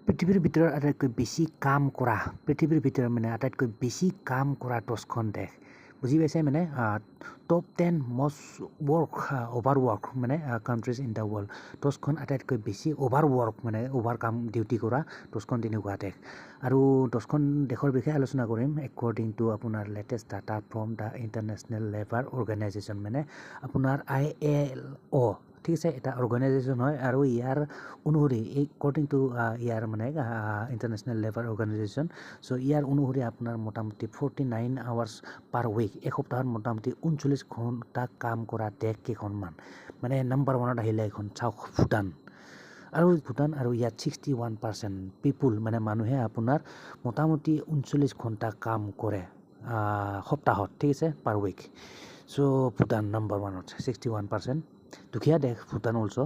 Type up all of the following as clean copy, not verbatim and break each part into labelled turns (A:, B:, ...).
A: পৃথিৱীৰ ভিতৰত আটাইতকৈ বেছি কাম কৰা পৃথিৱীৰ ভিতৰত মানে আটাইতকৈ বেছি কাম কৰা 10খন দেশ বুজি পাইছে মানে top 10 most work over work মানে কাণ্ট্ৰিজ ইন দ্য ৱৰ্ল্ড 10খন আটাইতকৈ বেছি অভাৰ ৱৰ্ক মানে অভাৰ কাম ডিউটি কৰা 10খন তেনেকুৱা দেশ আৰু 10খন দেশৰ বিষয়ে আলোচনা কৰিম একৰ্ডিং টু আপোনাৰ latest data from the international labour organisation মানে আপোনাৰ ILO ঠিক আছে এটা অৰ্গেনাইজেশ্যন হয় আৰু ইয়াৰ অনুসৰি একৰ্ডিং টু ইয়াৰ মানে ইণ্টাৰনেশ্যনেল লেবাৰ অৰ্গেনাইজেশ্যন চ' ইয়াৰ অনুসৰি আপোনাৰ মোটামুটি 49 আৱাৰ্ছ পাৰ উইক এসপ্তাহত মোটামুটি 39 ঘণ্টা কাম কৰা দেশ কেইখনমান মানে নাম্বাৰ 1ত আহিলে এখন চাওক ভূটান আৰু ইয়াত 61% পিপুল মানে মানুহে আপোনাৰ মোটামুটি 39 ঘণ্টা কাম কৰে সপ্তাহত ঠিক আছে পাৰ উইক চ' ভূটান নাম্বাৰ 1ত 61% দুখীয়া দেশ ভূটান অলছ'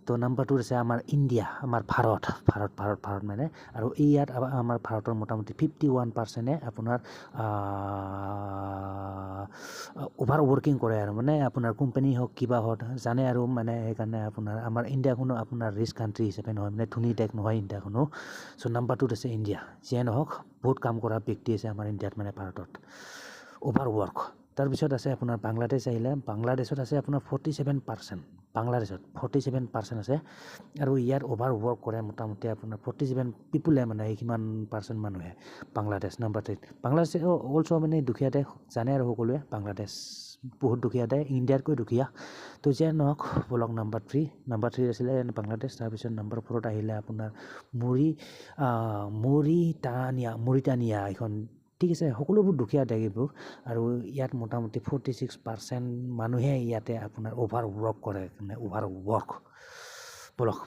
A: তো নাম্বাৰ 2 আছে আমাৰ ইণ্ডিয়া আমাৰ ভাৰত মানে আৰু ইয়াত আমাৰ ভাৰতৰ মোটামুটি 51%ে আপোনাৰ অভাৰ ৱৰ্কিং কৰে আৰু মানে আপোনাৰ কোম্পানী হওক কিবা হওক জানে আৰু মানে সেইকাৰণে আপোনাৰ আমাৰ ইণ্ডিয়াখনো আপোনাৰ ৰিচ কাণ্ট্ৰি হিচাপে নহয় মানে ধনী দেশ নহয় ইণ্ডিয়াখনো চ' নাম্বাৰ 2ত আছে ইণ্ডিয়া যিয়ে নহওক বহুত কাম কৰা ব্যক্তি আছে আমাৰ ইণ্ডিয়াত মানে ভাৰতত অভাৰ ৱৰ্ক তাৰপিছত আছে আপোনাৰ বাংলাদেশ আহিলে বাংলাদেশত আছে আপোনাৰ 47% বাংলাদেশত 47% আছে আৰু ইয়াত অভাৰ ৱৰ্ক কৰে মোটামুটি আপোনাৰ 47 পিপুলে মানে কিমান পাৰ্চেণ্ট মানুহে বাংলাদেশ নাম্বাৰ 3 বাংলাদেশ অলছ' মানে দুখীয়া দেশ জানে আৰু সকলোৱে বাংলাদেশ বহুত দুখীয়া দেশ ইণ্ডিয়াতকৈ দুখীয়া তো যে নহওক বলক নাম্বাৰ 3 আছিলে বাংলাদেশ তাৰপিছত নাম্বাৰ 4ত আহিলে আপোনাৰ মৰিটানিয়া এখন ঠিক আছে সকলোবোৰ দুখীয়া দেশ এইবোৰ আৰু ইয়াত মোটামুটি 46% মানুহে ইয়াতে আপোনাৰ অভাৰ ৱৰ্ক কৰে মানে অভাৰ ৱৰ্ক বলক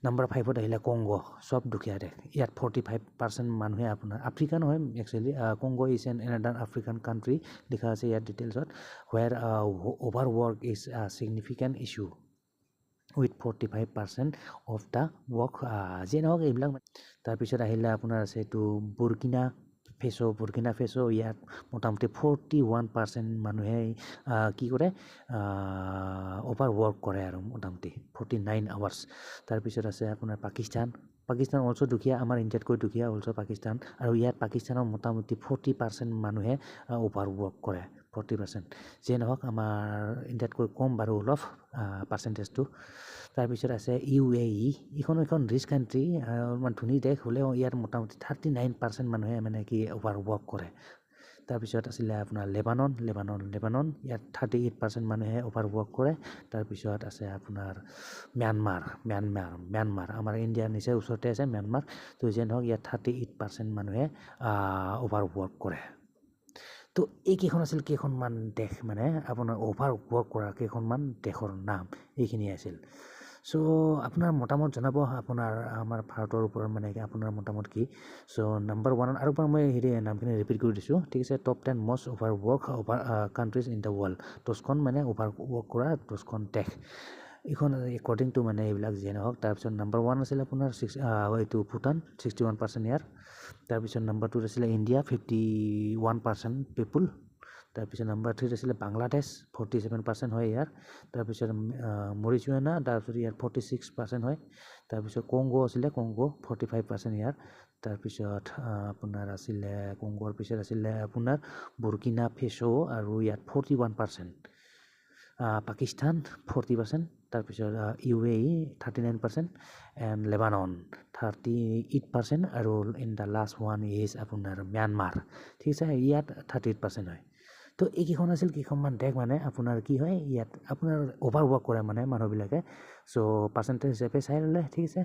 A: নাম্বাৰ 5ত আহিলে কংগো চব দুখীয়া দেশ ইয়াত 45% মানুহে আপোনাৰ আফ্ৰিকা নহয় actually Congo is an another African country লিখা আছে ইয়াত ডিটেইলছত where over work is significant issue with 45% of the work যিয়ে নহওক এইবিলাক তাৰপিছত আহিলে আপোনাৰ আছে এইটো বুৰ্কিনা ফেছ' ইয়াত মোটামুটি 41% মানুহে কি কৰে অভাৰ ৱৰ্ক কৰে আৰু মোটামুটি 49 আৱাৰ্ছ তাৰপিছত আছে আপোনাৰ পাকিস্তান অলছ' দুখীয়া আমাৰ ইণ্ডিয়াতকৈ দুখীয়া অলছ' পাকিস্তান আৰু ইয়াত পাকিস্তানৰ মোটামুটি 40% মানুহে অভাৰ ৱৰ্ক কৰে 40% যিয়ে নহওক আমাৰ ইণ্ডিয়াতকৈ কম বাৰু অলপ পাৰ্চেণ্টেজটো তাৰপিছত আছে UAE এখন ৰিচ কাণ্ট্ৰি অলপমান ধনী দেশ হ'লেও ইয়াত মোটামুটি 39% মানুহে মানে কি অভাৰ ৱৰ্ক কৰে তাৰপিছত আছিলে আপোনাৰ লেবানন ইয়াত 38% মানুহে অভাৰ ৱৰ্ক কৰে তাৰপিছত আছে আপোনাৰ ম্যানমাৰ আমাৰ ইণ্ডিয়াৰ নিচেই ওচৰতে আছে ম্যানমাৰ তো যে নহওক ইয়াত 38% মানুহে অভাৰ ৱৰ্ক কৰে তো এইকেইখন আছিল কেইখনমান দেশ মানে আপোনাৰ অভাৰ ৱৰ্ক কৰা কেইখনমান দেশৰ নাম এইখিনি আছিল চ' আপোনাৰ মতামত জনাব আপোনাৰ আমাৰ ভাৰতৰ ওপৰত মানে আপোনাৰ মতামত কি চ' নাম্বাৰ 1ত আৰু মই নামখিনি ৰিপিট কৰি দিছোঁ ঠিক আছে top 10 most over work countries in the world 10খন মানে অভাৰ ৱৰ্ক কৰা 10খন দেশ এইখন একৰ্ডিং টু মানে এইবিলাক যিয়ে নহওক তাৰপিছত নাম্বাৰ 1 আছিলে আপোনাৰ এইটো ভূটান 61% ইয়াৰ তাৰপিছত নাম্বাৰ 2 আছিলে ইণ্ডিয়া 51% পিপুল তাৰপিছত নাম্বাৰ 3 আছিলে বাংলাদেশ 47% হয় ইয়াৰ তাৰপিছত মৰিচুৱানা তাৰপিছত ইয়াৰ 46% হয় তাৰপিছত কংগো আছিলে 45% ইয়াৰ তাৰপিছত আপোনাৰ আছিলে কংগোৰ পিছত আছিলে আপোনাৰ বুৰ্কিনা ফেছ' আৰু ইয়াত 41% পাকিস্তান 40% তাৰপিছত UAE 39% এণ্ড লেবানন 38% আৰু in the last one is আপোনাৰ ম্যানমাৰ ঠিক আছে ইয়াত 38% হয় তো এইকেইখন আছিল কেইখনমান দেশ মানে আপোনাৰ কি হয় ইয়াত আপোনাৰ অভাৰ ৱৰ্ক কৰে মানে মানুহবিলাকে চ' পাৰ্চেণ্টেজ হিচাপে চাই ল'লে ঠিক আছে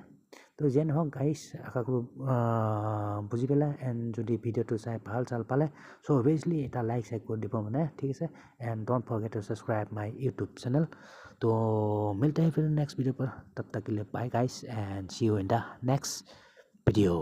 A: তো যিয়ে নহওক গাইজ আশা কৰোঁ বুজি পেলাই এণ্ড যদি ভিডিঅ'টো চাই ভাল চাল পালে চ' অভিয়াছলি এটা লাইক কৰি দিব মানে ঠিক আছে and don't forget to subscribe my YouTube channel तो मिलते हैं फिर नेक्स्ट वीडियो पर तब तक के लिए bye guys and see you in the next video